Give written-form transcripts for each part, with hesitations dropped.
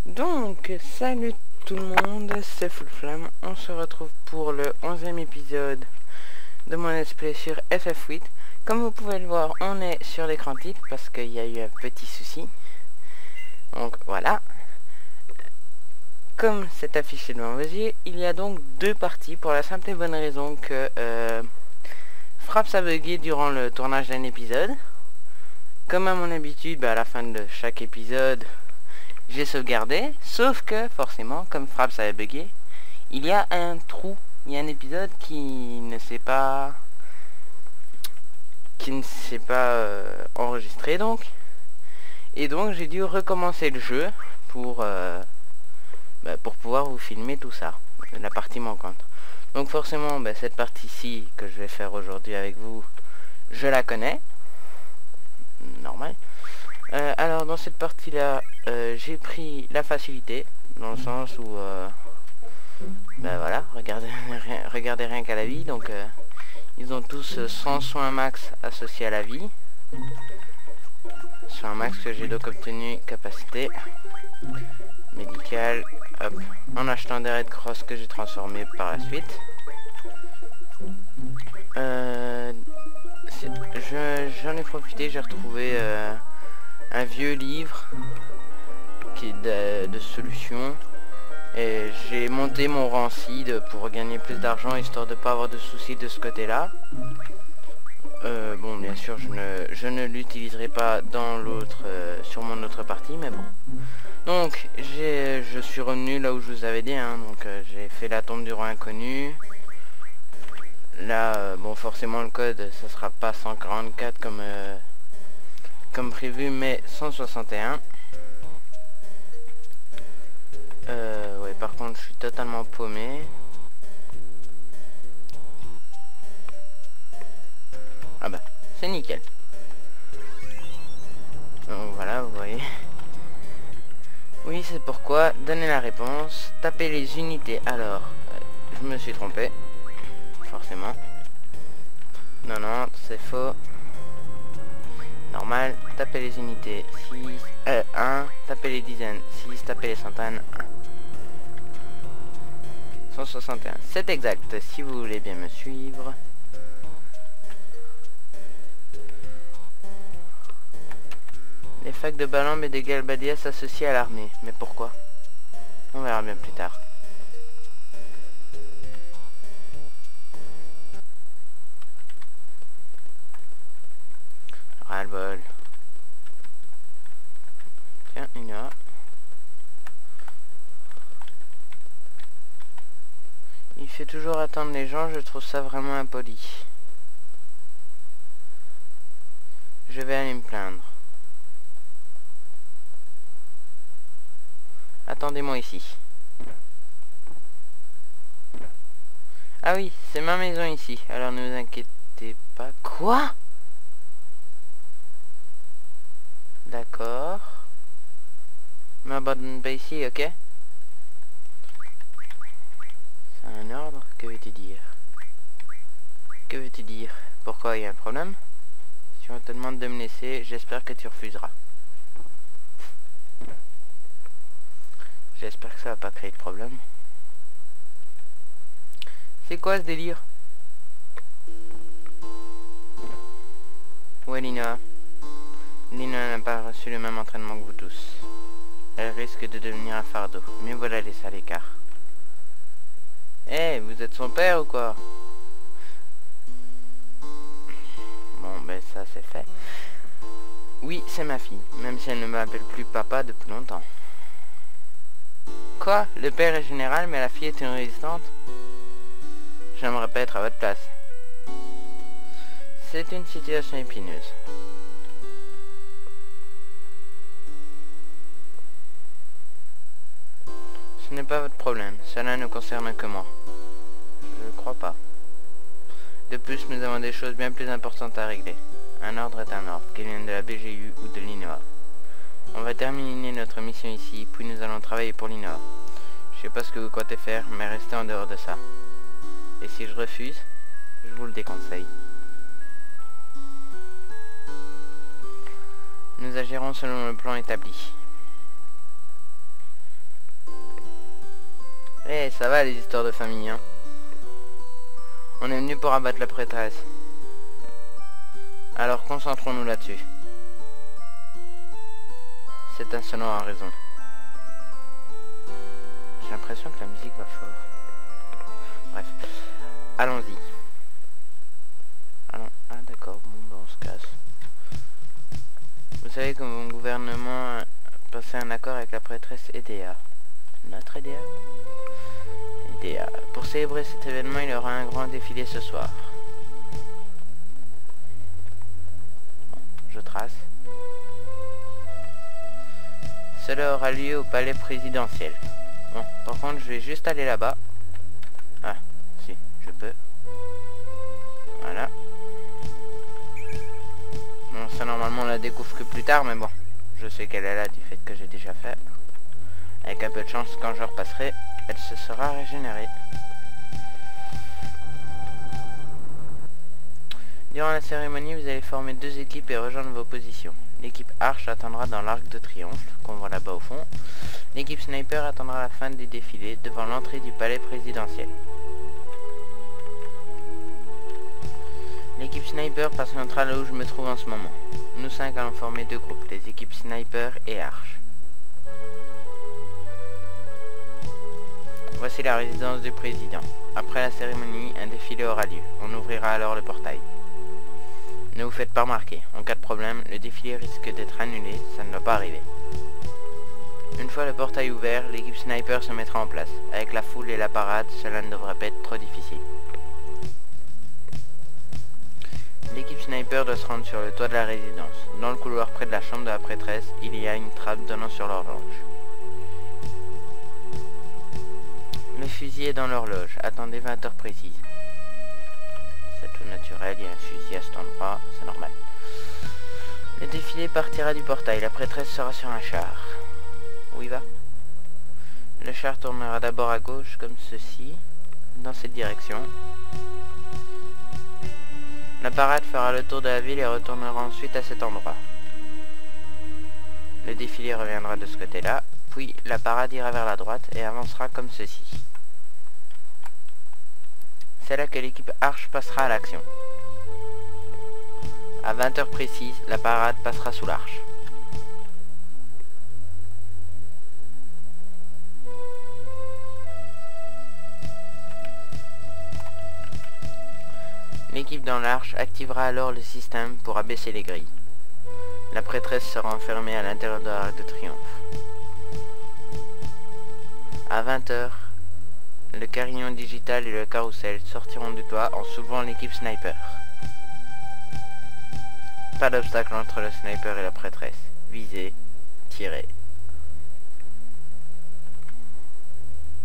Donc, salut tout le monde, c'est Fullflamme. On se retrouve pour le 11e épisode de mon let's play sur FF8. Comme vous pouvez le voir, on est sur l'écran titre parce qu'il y a eu un petit souci. Donc voilà. Comme c'est affiché devant vos yeux, il y a donc deux parties pour la simple et bonne raison que Fraps a bugué durant le tournage d'un épisode. Comme à mon habitude, à la fin de chaque épisode, j'ai sauvegardé, sauf que forcément, comme Fraps avait bugué, il y a un trou, il y a un épisode qui ne s'est pas enregistré donc, et donc j'ai dû recommencer le jeu pour pouvoir vous filmer tout ça, la partie manquante. Donc forcément, cette partie-ci que je vais faire aujourd'hui avec vous, je la connais, normal. Alors dans cette partie là j'ai pris la facilité dans le sens où voilà, regardez rien qu'à la vie. Donc ils ont tous 100 soins max associés à la vie, soins max que j'ai donc obtenu capacité médicale, hop, en achetant des Red Cross que j'ai transformé par la suite. J'en ai profité, j'ai retrouvé un vieux livre qui est de solutions, et j'ai monté mon rancide pour gagner plus d'argent histoire de pas avoir de soucis de ce côté là. Bon, bien sûr je ne l'utiliserai pas dans l'autre sur mon autre partie, mais bon. Donc je suis revenu là où je vous avais dit, hein. Donc j'ai fait la tombe du roi inconnu. Là bon, forcément le code ça sera pas 144 comme prévu, mais 161. Ouais, par contre je suis totalement paumé. Ah bah c'est nickel. Donc voilà, vous voyez. Oui, c'est pourquoi donner la réponse, taper les unités. Alors je me suis trompé forcément. Non, c'est faux. Normal, taper les unités 1, taper les dizaines 6, taper les centaines 1. 161, c'est exact si vous voulez bien me suivre. Les facs de Balamb et de Galbadia s'associent à l'armée, mais pourquoi? On verra bien plus tard. Ras-le-bol. Tiens, il y a. Il fait toujours attendre les gens, je trouve ça vraiment impoli. Je vais aller me plaindre. Attendez-moi ici. Ah oui, c'est ma maison ici, alors ne vous inquiétez pas. Quoi? D'accord. M'abandonne pas ici, ok? C'est un ordre? Que veux-tu dire? Que veux-tu dire? Pourquoi, il y a un problème? Si on te demande de me laisser, j'espère que tu refuseras. J'espère que ça va pas créer de problème. C'est quoi ce délire? Où est Lina? Lina n'a pas reçu le même entraînement que vous tous. Elle risque de devenir un fardeau. Mais voilà, laissez à l'écart. Eh, vous êtes son père ou quoi? Bon, ça c'est fait. Oui, c'est ma fille, même si elle ne m'appelle plus papa depuis longtemps. Quoi? Le père est général, mais la fille est une résistante? J'aimerais pas être à votre place. C'est une situation épineuse. Ce n'est pas votre problème, cela ne concerne que moi. Je ne crois pas. De plus, nous avons des choses bien plus importantes à régler. Un ordre est un ordre, qu'il vienne de la BGU ou de l'INOA. On va terminer notre mission ici, puis nous allons travailler pour l'INOA. Je sais pas ce que vous comptez faire, mais restez en dehors de ça. Et si je refuse, je vous le déconseille. Nous agirons selon le plan établi. Ouais, ça va les histoires de famille, hein. On est venu pour abattre la prêtresse. Alors concentrons-nous là-dessus. Cet insolent a raison. J'ai l'impression que la musique va fort. Bref. Allons-y. Allons. Ah d'accord, bon ben on se casse. Vous savez que mon gouvernement a passé un accord avec la prêtresse EDA. Notre EDA? EDA. Pour célébrer cet événement, il y aura un grand défilé ce soir. Bon, je trace. Cela aura lieu au palais présidentiel. Bon, par contre, je vais juste aller là-bas. Ah, si, je peux. Voilà. Bon, ça normalement on la découvre que plus tard, mais bon. Je sais qu'elle est là du fait que j'ai déjà fait. Avec un peu de chance, quand je repasserai, elle se sera régénérée. Durant la cérémonie, vous allez former 2 équipes et rejoindre vos positions. L'équipe Arche attendra dans l'arc de triomphe, qu'on voit là-bas au fond. L'équipe Sniper attendra la fin du défilé devant l'entrée du palais présidentiel. L'équipe Sniper patientera là où je me trouve en ce moment. Nous 5 allons former 2 groupes, les équipes Sniper et Arche. Voici la résidence du président. Après la cérémonie, un défilé aura lieu. On ouvrira alors le portail. Ne vous faites pas remarquer. En cas de problème, le défilé risque d'être annulé. Ça ne va pas arriver. Une fois le portail ouvert, l'équipe Sniper se mettra en place. Avec la foule et la parade, cela ne devrait pas être trop difficile. L'équipe Sniper doit se rendre sur le toit de la résidence. Dans le couloir près de la chambre de la prêtresse, il y a une trappe donnant sur l'horloge. Le fusil est dans l'horloge. Attendez 20 heures précises. C'est tout naturel, il y a un fusil à cet endroit, c'est normal. Le défilé partira du portail. La prêtresse sera sur un char. Où il va? Le char tournera d'abord à gauche, comme ceci, dans cette direction. La parade fera le tour de la ville et retournera ensuite à cet endroit. Le défilé reviendra de ce côté-là, puis la parade ira vers la droite et avancera comme ceci. C'est là que l'équipe Arche passera à l'action. À 20 heures précises, la parade passera sous l'arche. L'équipe dans l'arche activera alors le système pour abaisser les grilles. La prêtresse sera enfermée à l'intérieur de l'arc de triomphe. À 20 heures, le carillon digital et le carrousel sortiront du toit en soulevant l'équipe Sniper. Pas d'obstacle entre le Sniper et la prêtresse. Visez, tirez.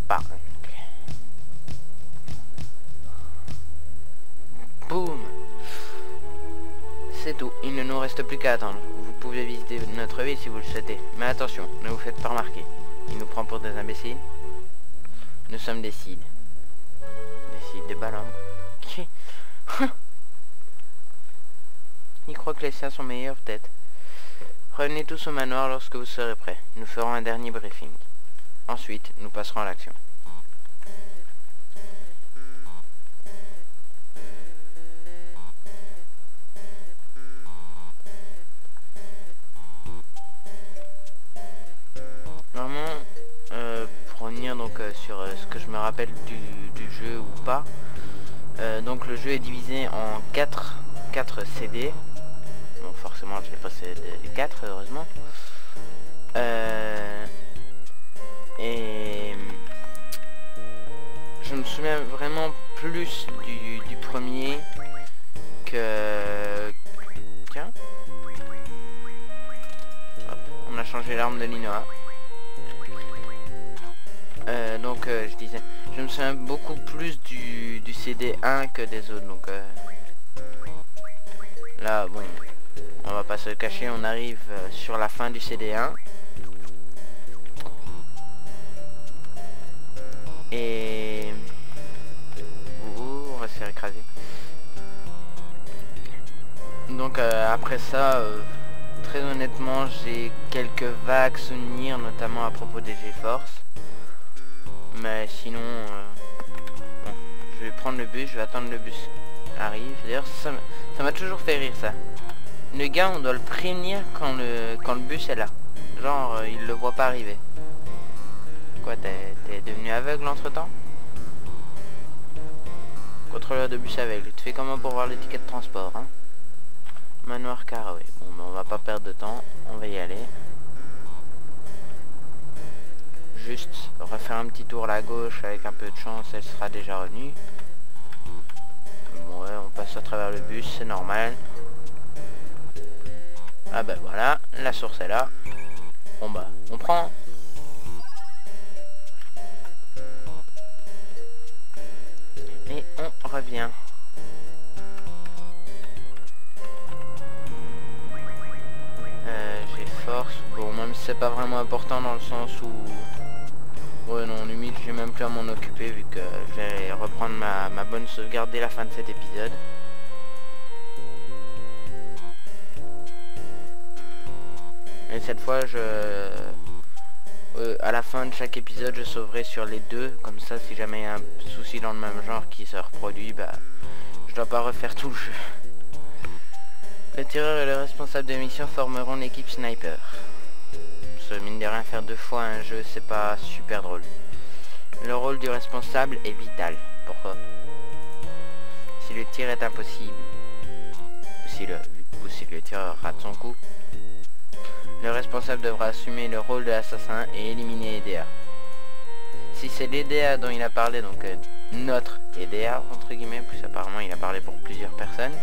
Bang. Boum. C'est tout, il ne nous reste plus qu'à attendre. Vous pouvez visiter notre ville si vous le souhaitez. Mais attention, ne vous faites pas remarquer. Il nous prend pour des imbéciles. Nous sommes des cides. Des cides, des ballons. Il croit que les siens sont meilleurs peut-être. Revenez tous au manoir lorsque vous serez prêts. Nous ferons un dernier briefing. Ensuite, nous passerons à l'action. Normalement, pour revenir donc sur ce que je me rappelle du jeu ou pas, donc le jeu est divisé en 4 CD. Bon, forcément je l'ai passé les 4 heureusement. Et je me souviens vraiment plus du premier que... Tiens. Hop, on a changé l'arme de Linoa. Donc je disais, je me souviens beaucoup plus du CD1 que des autres, donc là bon, on va pas se le cacher, on arrive sur la fin du CD1 et on va se faire écraser. Donc après ça, très honnêtement, j'ai quelques vagues souvenirs, notamment à propos des GeForce. Mais sinon, bon, je vais prendre le bus, je vais attendre le bus arrive. D'ailleurs, ça m'a toujours fait rire ça. Le gars, on doit le prévenir quand le bus est là. Genre, il le voit pas arriver. Quoi, t'es devenu aveugle entre-temps? Contrôleur de bus aveugle, tu fais comment pour voir les tickets de transport, hein? Manoir Carré. Bon, ben, on va pas perdre de temps, on va y aller. Juste refaire un petit tour à la gauche, avec un peu de chance, elle sera déjà revenue. Bon, ouais, on passe à travers le bus, c'est normal. Ah ben voilà, la source est là. Bon bah, on prend. Et on revient. J'ai force. Bon, même si c'est pas vraiment important dans le sens où... Ouais non, limite j'ai même plus à m'en occuper vu que je vais reprendre ma bonne sauvegarde dès la fin de cet épisode. Et cette fois à la fin de chaque épisode je sauverai sur les deux. Comme ça si jamais il y a un souci dans le même genre qui se reproduit, bah je dois pas refaire tout le jeu. Le tireur et le responsable de mission formeront l'équipe sniper. Parce que mine de rien, faire 2 fois un jeu c'est pas super drôle. Le rôle du responsable est vital. Pourquoi? Si le tir est impossible, ou si le tireur rate son coup, le responsable devra assumer le rôle de l'assassin et éliminer EDA. Si c'est l'EDA dont il a parlé, donc notre EDA entre guillemets, plus apparemment il a parlé pour plusieurs personnes,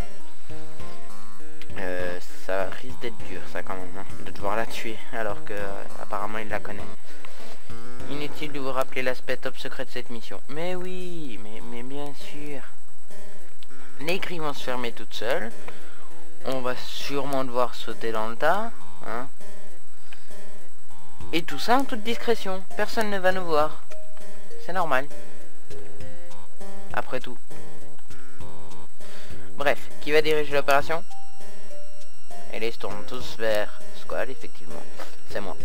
ça risque d'être dur ça quand même, hein, de devoir la tuer alors que apparemment il la connaît. Inutile de vous rappeler l'aspect top secret de cette mission. Mais oui, mais bien sûr. Les grilles vont se fermer toutes seules. On va sûrement devoir sauter dans le tas, hein. Et tout ça en toute discrétion. Personne ne va nous voir. C'est normal. Après tout. Bref, qui va diriger l'opération? Et là ils se tournent tous vers Squall, effectivement. C'est moi.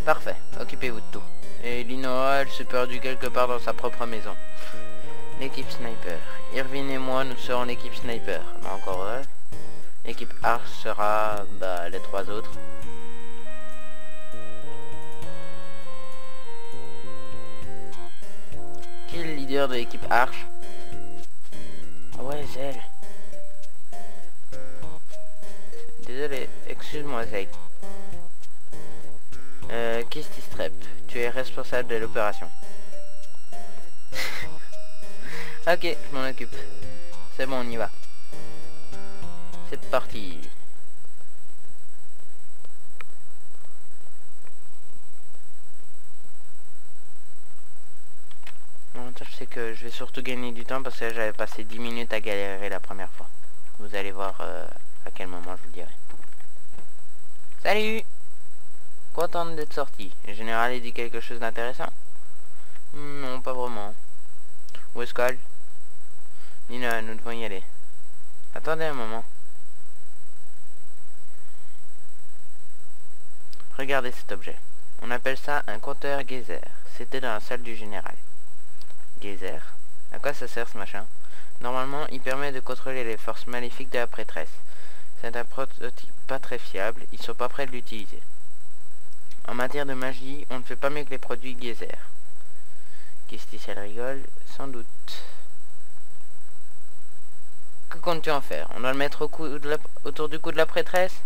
Parfait, occupez-vous de tout. Et Linoa, elle s'est perdue quelque part dans sa propre maison. L'équipe sniper. Irvine et moi, nous serons l'équipe sniper. Mais encore heureux. L'équipe Arch sera les 3 autres. Qui est le leader de l'équipe Arch? Ouais, c'est elle. Désolé, excuse-moi Zay. Kisty Strep, tu es responsable de l'opération. Ok, je m'en occupe. C'est bon, on y va. C'est parti. L'avantage c'est que je vais surtout gagner du temps parce que j'avais passé 10 minutes à galérer la première fois. Vous allez voir à quel moment je vous le dirai. Salut! Contente d'être sorti. Le général a dit quelque chose d'intéressant? Non, pas vraiment. Où est Squall? Nina, nous devons y aller. Attendez un moment. Regardez cet objet. On appelle ça un compteur geyser. C'était dans la salle du général. Geyser? À quoi ça sert ce machin? Normalement, il permet de contrôler les forces maléfiques de la prêtresse. C'est un prototype pas très fiable, ils sont pas prêts de l'utiliser. En matière de magie, on ne fait pas mieux que les produits geyser. Kisty, elle rigole, sans doute. Que comptes-tu en faire? On doit le mettre autour du cou de la prêtresse?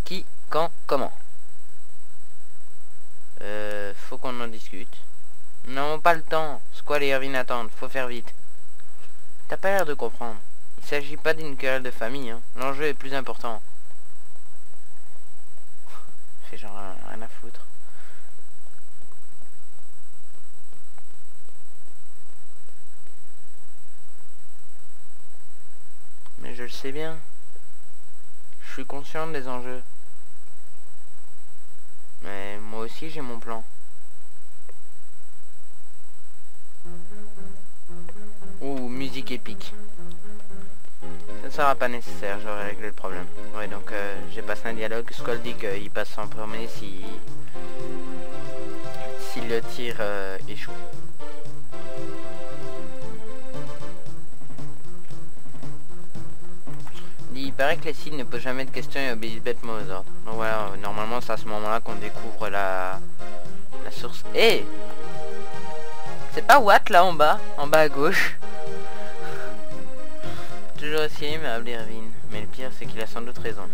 Qui? Quand? Comment? Faut qu'on en discute. Non, pas le temps. Squall et Irvine attendent, faut faire vite. T'as pas l'air de comprendre. Il s'agit pas d'une querelle de famille, hein. L'enjeu est plus important. Fait genre rien à foutre. Mais je le sais bien. Je suis conscient des enjeux. Mais moi aussi j'ai mon plan. Ouh, musique épique. Ça ne sera pas nécessaire, j'aurai réglé le problème. Ouais, donc j'ai passé un dialogue. Squall dit qu'il passe en premier s'il le tir échoue. Il paraît que les cils ne posent jamais de questions et obéissent bêtement aux ordres. Donc voilà, normalement c'est à ce moment-là qu'on découvre la source. Eh, c'est pas Watt là en bas à gauche. Toujours aussi aimable Irvine, mais le pire c'est qu'il a sans doute raison.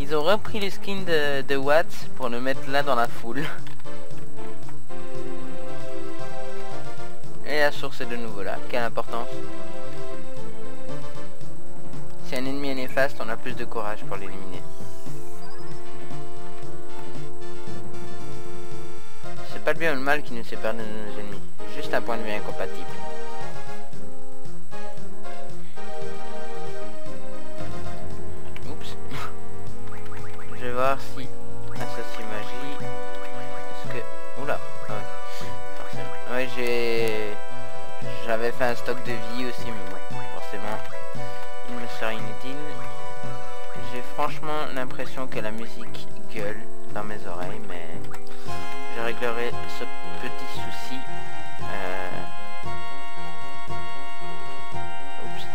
Ils ont repris le skin de Watt pour le mettre là dans la foule. Et la source est de nouveau là, quelle importance. Si un ennemi est néfaste, on a plus de courage pour l'éliminer. C'est pas le bien ou le mal qui nous sépare de nos ennemis, juste un point de vue incompatible. Oups. Je vais voir si associer magie. Est-ce que... Oula. Ah ouais. Forcément. Ouais, j'avais fait un stock de vie aussi, mais bon, forcément, il me serait inutile. J'ai franchement l'impression que la musique gueule dans mes oreilles, mais je réglerai ce petit souci. Oups.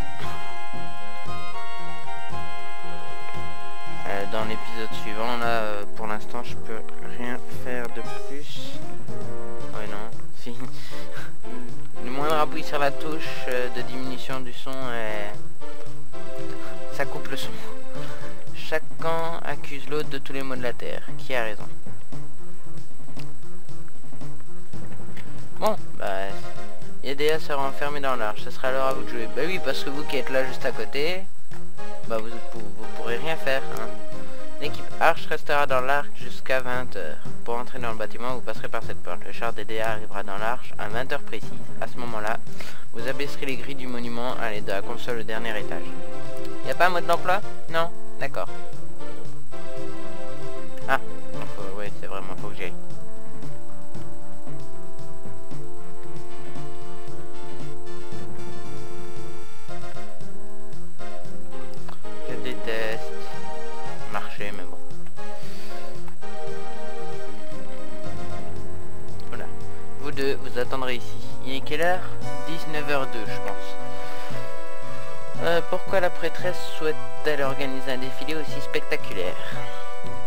Dans l'épisode suivant, là, pour l'instant, je peux rien faire de plus. Ouais, non. Si. Le moindre appui sur la touche de diminution du son, ça coupe le son. Chacun accuse l'autre de tous les maux de la terre. Qui a raison? Bon, bah... Yedea sera enfermé dans l'arche. Ce sera alors à vous de jouer. Bah oui, parce que vous qui êtes là juste à côté, bah vous pourrez rien faire. Hein. L'équipe Arche restera dans l'arc jusqu'à 20 h. Pour entrer dans le bâtiment, vous passerez par cette porte. Le char d'Edea arrivera dans l'arche à 20 h précises. À ce moment-là, vous abaisserez les grilles du monument à l'aide de la console au dernier étage. Y a pas un mode d'emploi? Non? D'accord. Ah, oui, c'est vraiment, faut que j'y aille. Je déteste marcher, mais bon. Voilà. Vous deux, vous attendrez ici. Il est quelle heure? 19h02, je pense. Pourquoi la prêtresse souhaite-t-elle organiser un défilé aussi spectaculaire?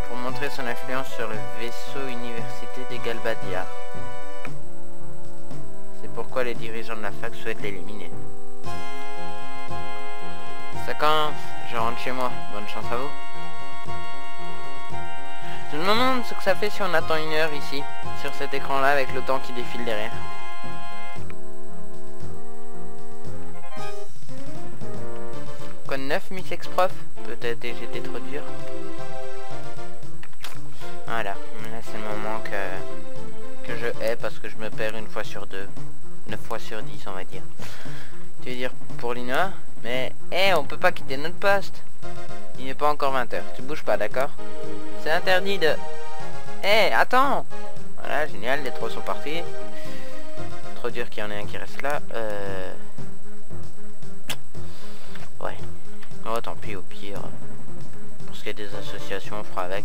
Pour montrer son influence sur le vaisseau université des Galbadia. C'est pourquoi les dirigeants de la fac souhaitent l'éliminer. Ça commence, je rentre chez moi. Bonne chance à vous. Je me demande ce que ça fait si on attend 1 heure ici, sur cet écran-là, avec le temps qui défile derrière. Quoi de neuf, Miss Ex-Prof? Peut-être j'étais trop dur. Voilà, là c'est le moment que je hais parce que je me perds 1 fois sur 2. 9 fois sur 10 on va dire. Tu veux dire pour Lina? Mais on peut pas quitter notre poste. Il n'est pas encore 20 h. Tu bouges pas, d'accord? C'est interdit de... attends! Voilà, génial, les 3 sont partis. Trop dur qu'il y en ait un qui reste là. Ouais. Oh, tant pis, au pire. Pour ce qui est des associations, on fera avec.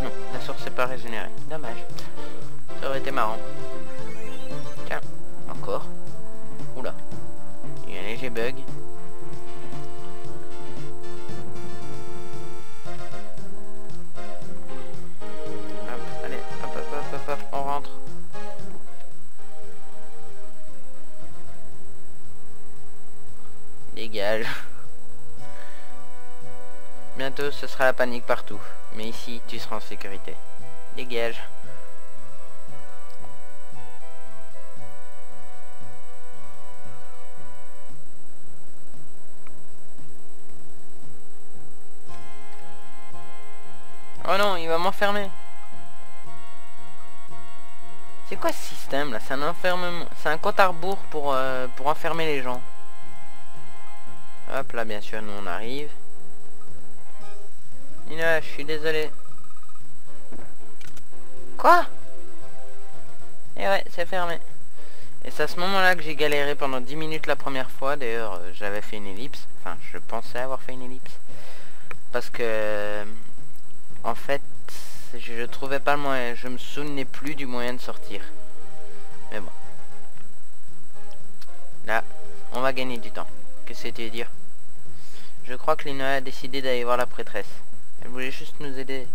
Non, la source n'est pas régénérée. Dommage. Ça aurait été marrant. Tiens, encore. Oula. Il y a un léger bug. Hop, allez, hop, on rentre. Dégage. Bientôt ce sera la panique partout. Mais ici tu seras en sécurité. Dégage. Oh non, il va m'enfermer. C'est quoi ce système là? C'est un enfermement. C'est un compte à rebours pour enfermer les gens. Hop là, bien sûr, nous on arrive. Nina, je suis désolé. Quoi? Et ouais, c'est fermé. Et c'est à ce moment-là que j'ai galéré pendant 10 minutes la première fois. D'ailleurs, j'avais fait une ellipse. Enfin, je pensais avoir fait une ellipse. Parce que... En fait, Je trouvais pas le moyen, je me souvenais plus du moyen de sortir. Mais bon. Là, on va gagner du temps. Qu'est-ce que tu veux dire? Je crois que Linoa a décidé d'aller voir la prêtresse. Elle voulait juste nous aider.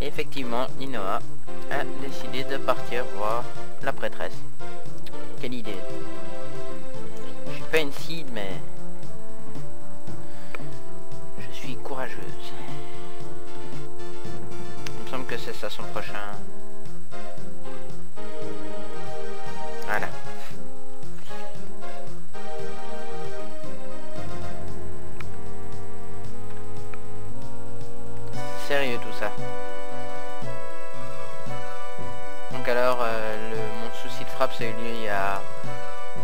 Et effectivement, Linoa a décidé de partir voir la prêtresse. Quelle idée. Je suis pas une Cid, mais je suis courageuse. Il me semble que c'est ça son prochain. Voilà. Sérieux tout ça. Donc alors, mon souci de frappe, ça a eu lieu il y a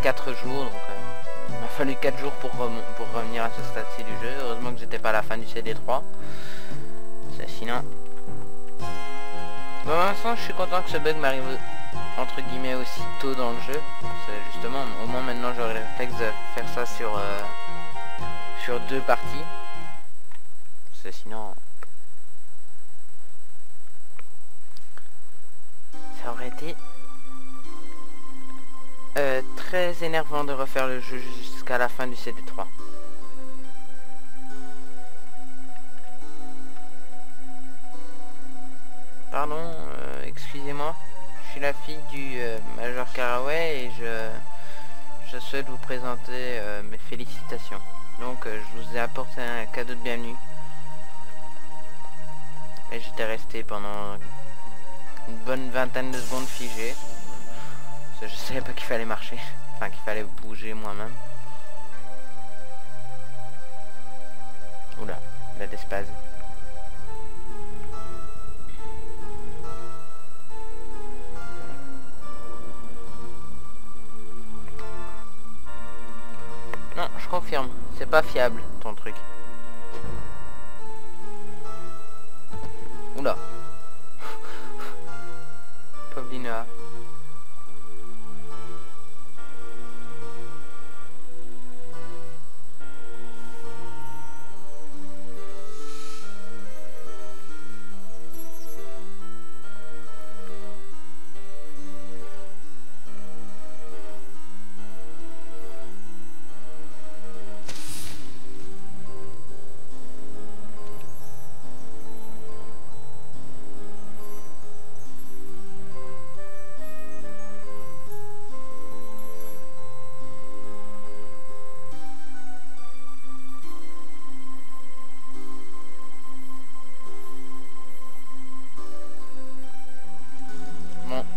4 jours. Donc il m'a fallu 4 jours pour revenir à ce stade-ci du jeu. Heureusement que j'étais pas à la fin du CD3. Sinon... Bon, pour l'instant, je suis content que ce bug m'arrive entre guillemets aussi tôt dans le jeu. C'est justement, au moins maintenant, j'aurai le réflexe de faire ça sur 2 parties. C'est sinon... Ça aurait été très énervant de refaire le jeu jusqu'à la fin du CD3. Pardon, excusez-moi, je suis la fille du Major Caraway et je souhaite vous présenter mes félicitations. Donc je vous ai apporté un cadeau de bienvenue. Et j'étais resté pendant une bonne vingtaine de secondes figé. Parce que je savais pas qu'il fallait marcher. Enfin qu'il fallait bouger moi-même. Oula, la despace. Non, je confirme, c'est pas fiable ton truc. Oula. Pauvre Linoa.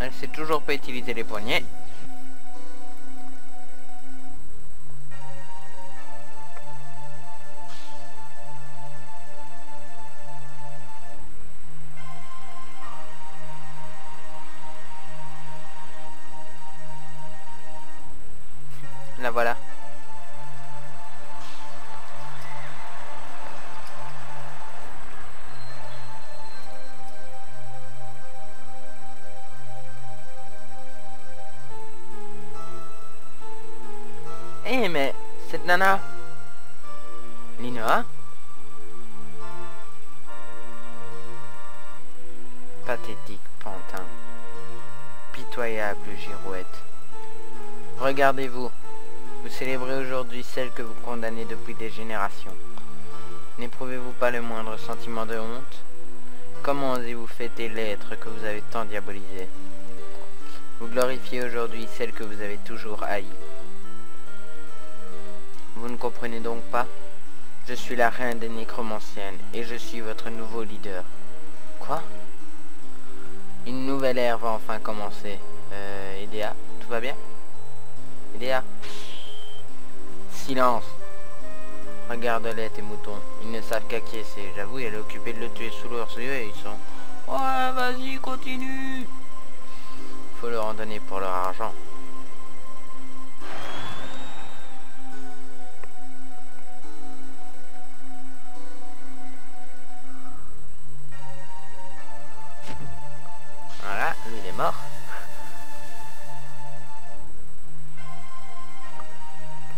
Elle sait toujours pas utiliser les poignets. La voilà. Eh mais cette nana Linoa, pathétique pantin, pitoyable girouette. Regardez-vous, vous célébrez aujourd'hui celle que vous condamnez depuis des générations. N'éprouvez-vous pas le moindre sentiment de honte? Comment osez-vous fêter l'être que vous avez tant diabolisé? Vous glorifiez aujourd'hui celle que vous avez toujours haïe. Vous ne comprenez donc pas? Je suis la reine des nécromanciennes et je suis votre nouveau leader. Quoi? Une nouvelle ère va enfin commencer. Edea, tout va bien? Edea? Silence! Regarde-les tes moutons, ils ne savent qu'acquiescer. J'avoue, elle est occupée de le tuer sous leurs yeux et ils sont... Ouais, vas-y, continue! Faut leur en donner pour leur argent. Voilà, lui il est mort.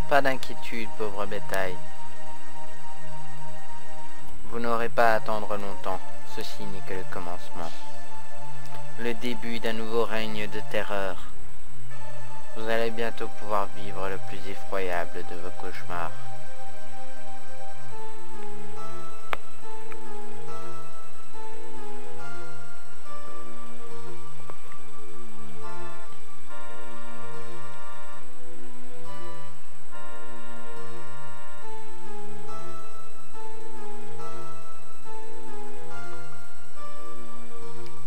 Pas d'inquiétude, pauvre bétail. Vous n'aurez pas à attendre longtemps. Ceci n'est que le commencement. Le début d'un nouveau règne de terreur. Vous allez bientôt pouvoir vivre le plus effroyable de vos cauchemars.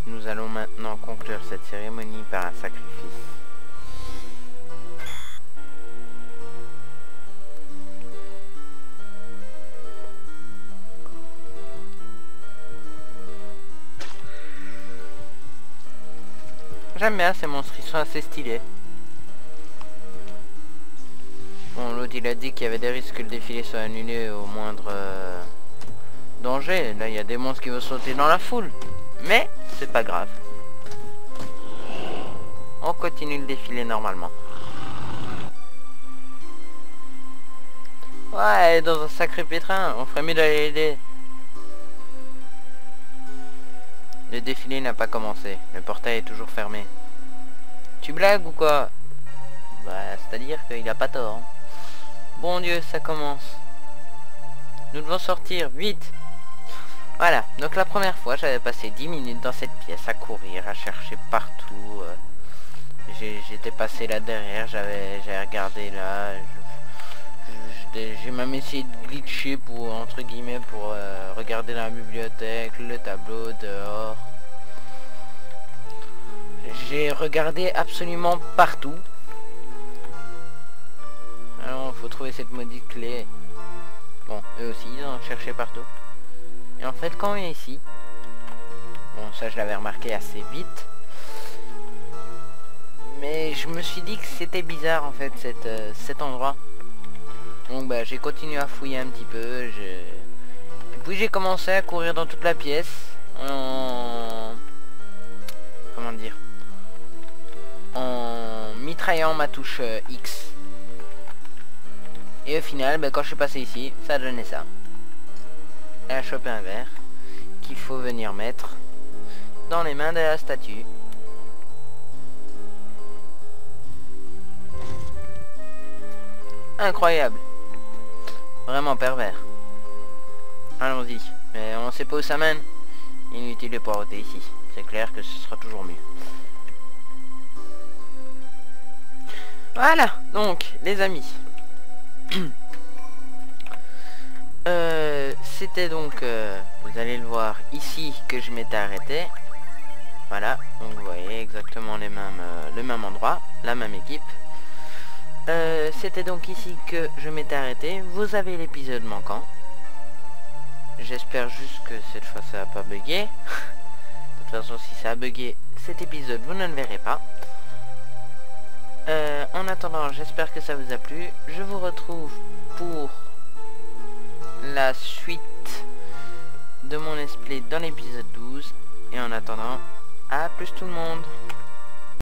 Nous allons maintenant conclure cette cérémonie par un sacrifice. J'aime bien ces monstres, ils sont assez stylés. Bon, l'autre il a dit qu'il y avait des risques que le défilé soit annulé au moindre danger. Là il y a des monstres qui vont sauter dans la foule. Mais c'est pas grave. On continue le défilé normalement. Ouais, elle est dans un sacré pétrin. On ferait mieux d'aller l'aider. Le défilé n'a pas commencé. Le portail est toujours fermé. Tu blagues ou quoi? Bah, c'est-à-dire qu'il a pas tort. Hein. Bon Dieu, ça commence. Nous devons sortir, vite. Voilà, donc la première fois, j'avais passé 10 minutes dans cette pièce à courir, à chercher partout. J'étais passé là derrière, j'avais regardé là. J'ai même essayé de glitcher pour, entre guillemets, pour regarder dans la bibliothèque, le tableau, dehors. J'ai regardé absolument partout. Alors, il faut trouver cette maudite clé. Bon, eux aussi, ils ont cherché partout. Et en fait, quand on est ici, bon, ça je l'avais remarqué assez vite. Mais je me suis dit que c'était bizarre en fait cet endroit. Donc bah j'ai continué à fouiller un petit peu. Et puis j'ai commencé à courir dans toute la pièce. Comment dire, en mitraillant ma touche X. Et au final, bah, quand je suis passé ici, ça a donné ça. Elle a chopé un verre qu'il faut venir mettre dans les mains de la statue. Incroyable. Vraiment pervers. Allons-y. Mais on sait pas où ça mène. Inutile de poireauter ici. C'est clair que ce sera toujours mieux. Voilà. Donc, les amis. C'était donc, vous allez le voir ici que je m'étais arrêté. Voilà. Donc vous voyez exactement le même endroit. La même équipe. C'était donc ici que je m'étais arrêté. Vous avez l'épisode manquant. J'espère juste que cette fois ça va pas bugger. De toute façon si ça a bugué cet épisode vous ne le verrez pas. En attendant j'espère que ça vous a plu. Je vous retrouve pour la suite de mon let's play dans l'épisode 12. Et en attendant, à plus tout le monde.